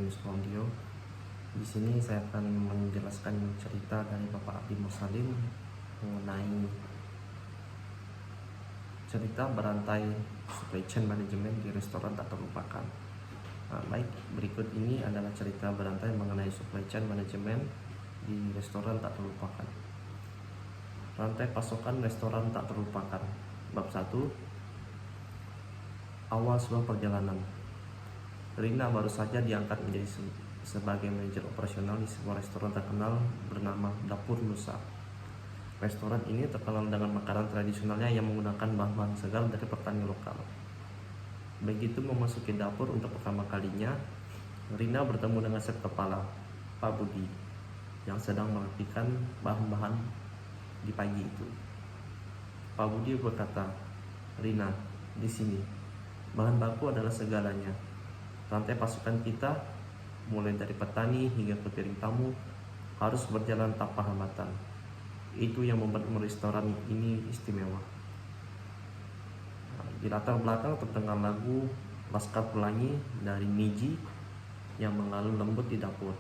Yusuf Audio. Di sini saya akan menjelaskan cerita dari Bapak Abdi Mursalim mengenai cerita berantai supply chain management di restoran tak terlupakan. Baik, berikut ini adalah cerita berantai mengenai supply chain management di restoran tak terlupakan. Rantai pasokan restoran tak terlupakan. Bab 1. Awal sebuah perjalanan. Rina baru saja diangkat menjadi sebagai manajer operasional di sebuah restoran terkenal bernama Dapur Nusa. Restoran ini terkenal dengan makanan tradisionalnya yang menggunakan bahan-bahan segar dari petani lokal. Begitu memasuki dapur untuk pertama kalinya, Rina bertemu dengan chef kepala, Pak Budi, yang sedang merapikan bahan-bahan di pagi itu. Pak Budi berkata, "Rina, di sini, bahan baku adalah segalanya. Rantai pasukan kita, mulai dari petani hingga ke piring tamu, harus berjalan tanpa hambatan. Itu yang membuat restoran ini istimewa." Di latar belakang terdengar lagu Laskar Pelangi dari Niji yang mengalun lembut di dapur.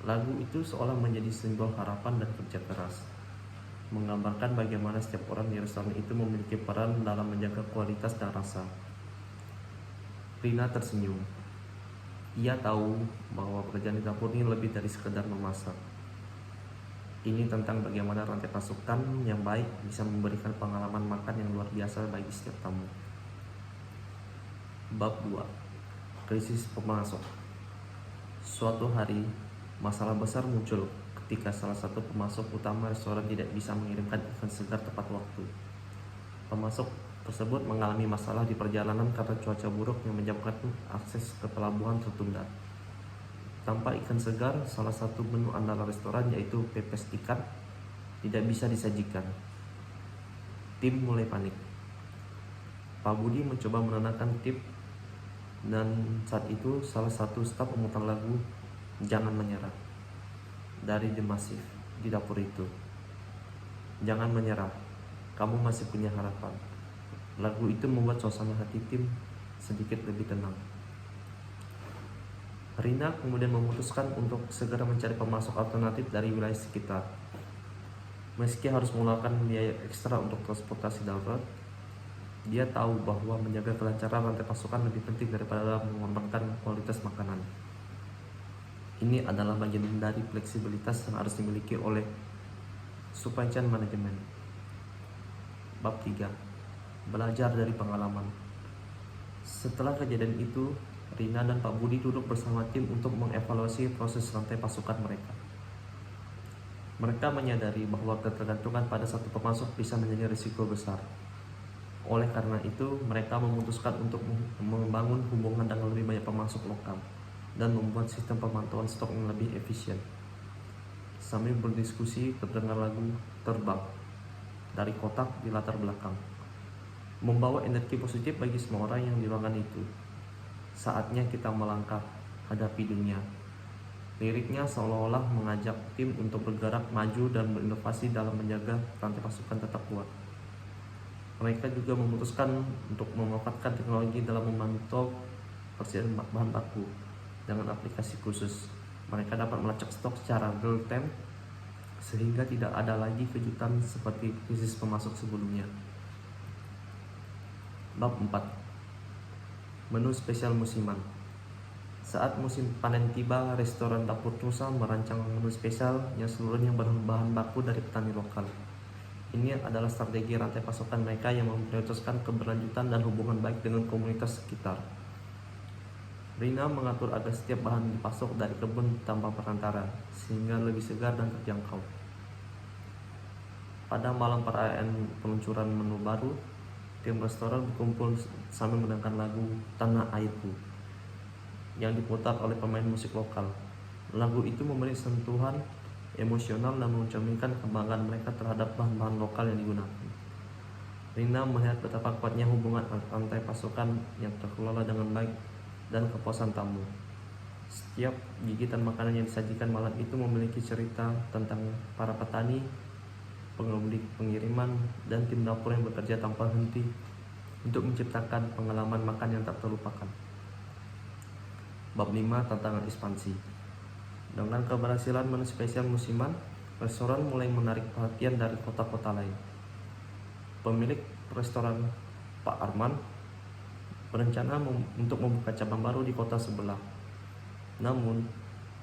Lagu itu seolah menjadi simbol harapan dan kerja keras, menggambarkan bagaimana setiap orang di restoran itu memiliki peran dalam menjaga kualitas dan rasa. Rina tersenyum. Ia tahu bahwa pekerjaan di dapur ini lebih dari sekedar memasak. Ini tentang bagaimana rantai pasukan yang baik bisa memberikan pengalaman makan yang luar biasa bagi setiap tamu. Bab 2. Krisis pemasok. Suatu hari, masalah besar muncul ketika salah satu pemasok utama restoran tidak bisa mengirimkan ikan segar tepat waktu. Pemasok tersebut mengalami masalah di perjalanan karena cuaca buruk yang menyebabkan akses ke pelabuhan tertunda. Tanpa ikan segar, salah satu menu andalan restoran yaitu pepes ikan tidak bisa disajikan. Tim mulai panik. Pak Budi mencoba menenangkan tim, dan saat itu salah satu staf memutar lagu "Jangan Menyerah" dari The Massive di dapur itu. "Jangan menyerah, kamu masih punya harapan." Lagu itu membuat suasana hati tim sedikit lebih tenang. Rina kemudian memutuskan untuk segera mencari pemasok alternatif dari wilayah sekitar. Meski harus mengeluarkan biaya ekstra untuk transportasi darat, dia tahu bahwa menjaga kelancaran rantai pasokan lebih penting daripada mengorbankan kualitas makanan. Ini adalah bagian dari fleksibilitas yang harus dimiliki oleh supply chain management. Bab 3. Belajar dari pengalaman. Setelah kejadian itu, Rina dan Pak Budi duduk bersama tim untuk mengevaluasi proses rantai pasukan mereka. Mereka menyadari bahwa ketergantungan pada satu pemasok bisa menjadi risiko besar. Oleh karena itu, mereka memutuskan untuk membangun hubungan dengan lebih banyak pemasok lokal dan membuat sistem pemantauan stok yang lebih efisien. Sambil berdiskusi, terdengar lagu "Terbang" dari kotak di latar belakang, membawa energi positif bagi semua orang yang di ruangan itu. "Saatnya kita melangkah, hadapi dunia." Liriknya seolah-olah mengajak tim untuk bergerak maju dan berinovasi dalam menjaga rantai pasukan tetap kuat. Mereka juga memutuskan untuk memanfaatkan teknologi dalam memantau persediaan bahan baku. Dengan aplikasi khusus, mereka dapat melacak stok secara real time sehingga tidak ada lagi kejutan seperti krisis pemasok sebelumnya. Bab 4. Menu spesial musiman. Saat musim panen tiba, restoran Dapur Nusa merancang menu spesial yang seluruhnya berbahan baku dari petani lokal. Ini adalah strategi rantai pasokan mereka yang memprioritaskan keberlanjutan dan hubungan baik dengan komunitas sekitar. Rina mengatur agar setiap bahan dipasok dari kebun tanpa perantara, sehingga lebih segar dan terjangkau. Pada malam perayaan peluncuran menu baru, tim restoran berkumpul sambil mendengarkan lagu "Tanah Airku" yang diputar oleh pemain musik lokal. Lagu itu memberi sentuhan emosional dan mencerminkan kebanggaan mereka terhadap bahan-bahan lokal yang digunakan. Rina melihat betapa kuatnya hubungan rantai pasokan yang terkelola dengan baik dan kepuasan tamu. Setiap gigitan makanan yang disajikan malam itu memiliki cerita tentang para petani, pengemudi pengiriman, dan tim dapur yang bekerja tanpa henti untuk menciptakan pengalaman makan yang tak terlupakan. Bab 5 tantangan ekspansi. Dengan keberhasilan menu spesial musiman, restoran mulai menarik perhatian dari kota-kota lain. Pemilik restoran, Pak Arman, berencana untuk membuka cabang baru di kota sebelah. Namun,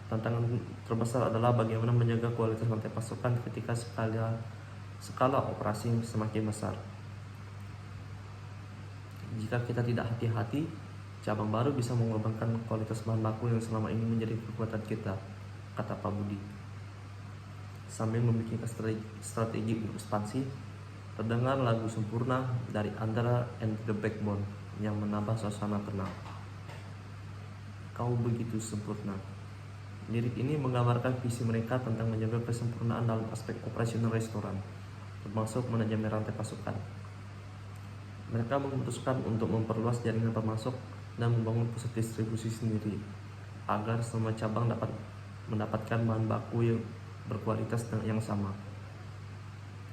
tantangan terbesar adalah bagaimana menjaga kualitas rantai pasokan ketika skala operasi semakin besar. Jika kita tidak hati-hati, cabang baru bisa mengorbankan kualitas bahan baku yang selama ini menjadi kekuatan kita, kata Pak Budi. Sambil memikirkan strategi untuk ekspansi, terdengar lagu sempurna dari Andra and the Backbone yang menambah suasana tenang. Kau begitu sempurna. Lirik ini menggambarkan visi mereka tentang menjaga kesempurnaan dalam aspek operasional restoran, termasuk manajemen rantai pasokan. Mereka memutuskan untuk memperluas jaringan pemasok dan membangun pusat distribusi sendiri, agar semua cabang dapat mendapatkan bahan baku yang berkualitas yang sama.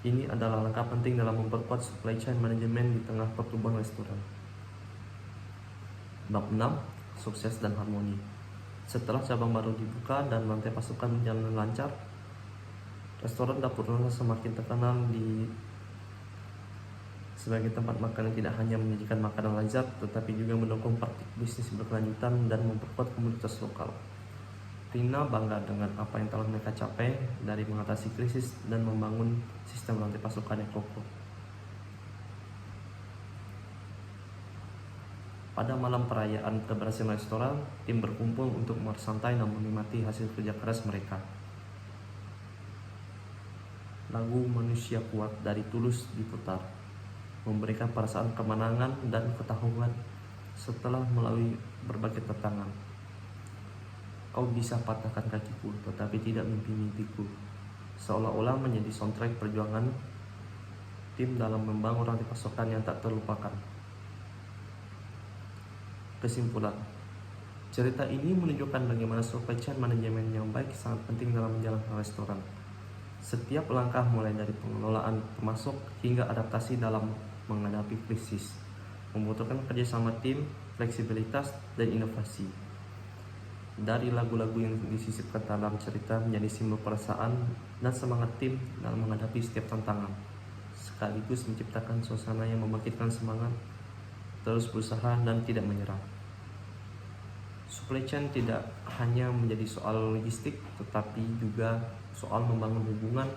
Ini adalah langkah penting dalam memperkuat supply chain manajemen di tengah pertumbuhan restoran. Bab 6. Sukses dan harmoni. Setelah cabang baru dibuka dan rantai pasokan berjalan lancar, restoran Dapur Nona semakin terkenal sebagai tempat makan yang tidak hanya menyajikan makanan lezat, tetapi juga mendukung praktik bisnis berkelanjutan dan memperkuat komunitas lokal. Rina bangga dengan apa yang telah mereka capai dari mengatasi krisis dan membangun sistem rantai pasokan yang kokoh. Pada malam perayaan keberhasilan restoran, tim berkumpul untuk bersantai dan menikmati hasil kerja keras mereka. Lagu Manusia Kuat dari Tulus diputar, memberikan perasaan kemenangan dan ketahuan setelah melalui berbagai tantangan. Kau bisa patahkan kakiku, tetapi tidak mimpi-mimpiku. Seolah-olah menjadi soundtrack perjuangan tim dalam membangun rantai pasokan yang tak terlupakan. Kesimpulan, cerita ini menunjukkan bagaimana supply chain manajemen yang baik sangat penting dalam menjalankan restoran. Setiap langkah mulai dari pengelolaan pemasok hingga adaptasi dalam menghadapi krisis membutuhkan kerjasama tim, fleksibilitas, dan inovasi. Dari lagu-lagu yang disisipkan dalam cerita menjadi simbol perasaan dan semangat tim dalam menghadapi setiap tantangan, sekaligus menciptakan suasana yang membangkitkan semangat, terus berusaha dan tidak menyerah. Supply chain tidak hanya menjadi soal logistik, tetapi juga soal membangun hubungan,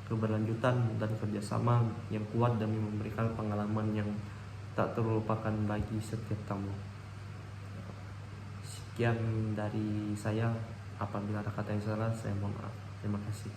keberlanjutan, dan kerjasama yang kuat demi memberikan pengalaman yang tak terlupakan bagi setiap tamu. Sekian dari saya. Apabila ada kata yang salah, saya mohon maaf. Terima kasih.